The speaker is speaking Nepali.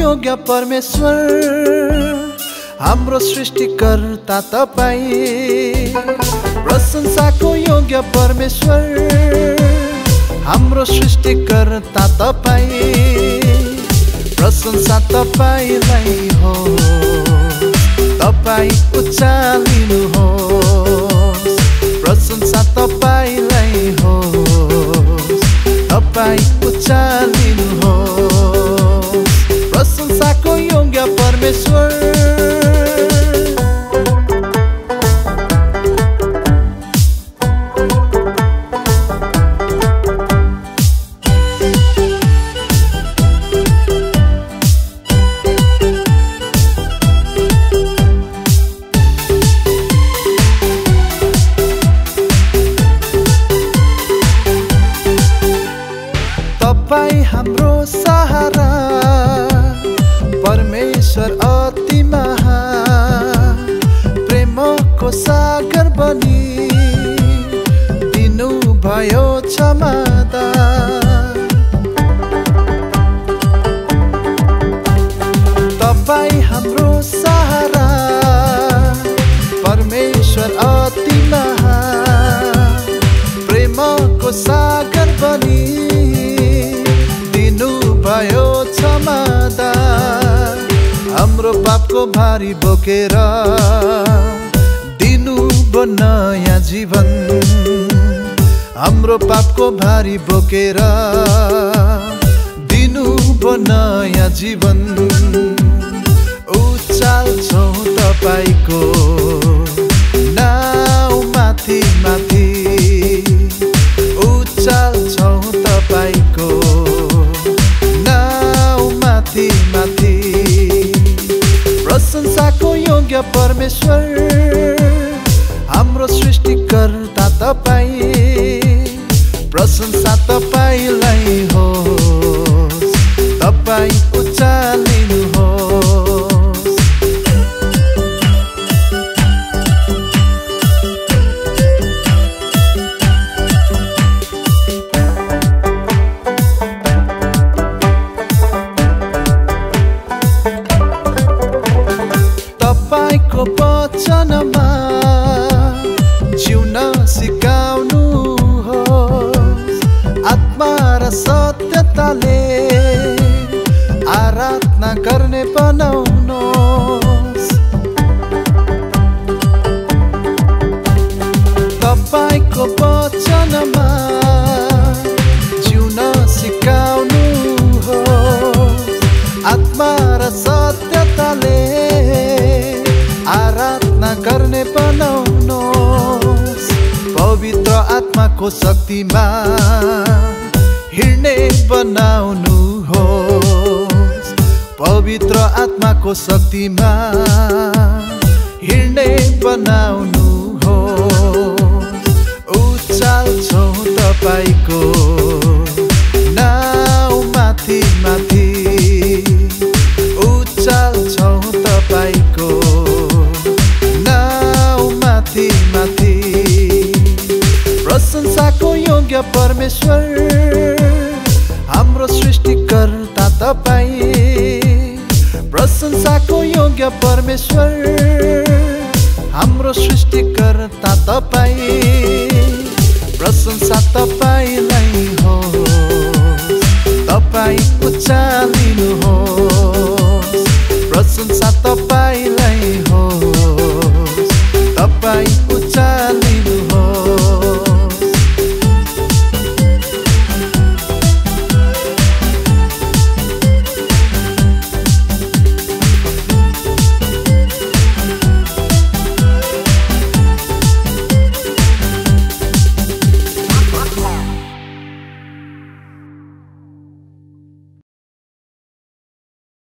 योग्य परमेश्वर हाम्रो सृष्टिकर्ता तपाईं। प्रशंसाको योग्य परमेश्वर हाम्रो सृष्टिकर्ता तपाईं। प्रशंसा तपाईलाई हो, तपाईं उचालिनुहोस्। प्रशंसा तपाईलाई हो, तपाईं उचालिनुहोस्। प्रशंसाको योग्य परमेश्वर तपाईं हाम्रो सहारा परमेश्वर अति महान। प्रेमको सागर बनी दिनु भयो क्षमादान। तपाईं हाम्रो सहारा परमेश्वर अति महान। प्रेमको सागर बनी भयो क्षमादान। हाम्रो पापको भारी बोकेर दिनु भो नयाँ जीवन। हाम्रो पापको भारी बोकेर दिनु भो नयाँ जीवन। उचाल्छौँ तपाईको नाउँ माथि माथि। उचाल्छौँ तपाईको माथि। प्रशंसाको योग्य परमेश्वर हाम्रो सृष्टिकर्ता तपाईं। प्रशंसा तपाईलाई हो, तपाईं उचालिनुहोस्। तपाईको वचनमा जिउन सिकाउनुहोस्। आत्मा र सत्यताले आराधना गर्ने बनाउनुहोस्। तपाईको वचनमा जिउन सिकाउनुहोस्। आत्मा र सत्यताले आराधना गर्ने बनाउनुहोस्। पवित्र आत्माको शक्तिमा हिँड्ने बनाउनुहोस्। पवित्र आत्माको शक्तिमा हिँड्ने बनाउनुहोस्। उचाल्छौँ तपाईको नाउँ माथि माथि। उचाल्छौँ तपाईको माथि माथि। प्रशंसाको योग्य परमेश्वर हाम्रो सृष्टिकर्ता तपाईं। प्रशंसाको योग्य परमेश्वर हाम्रो सृष्टिकर्ता तपाईं। प्रशंसा तपाईलाई हो, तपाईं उचालिनुहोस्। प्रशंसा तपाईलाई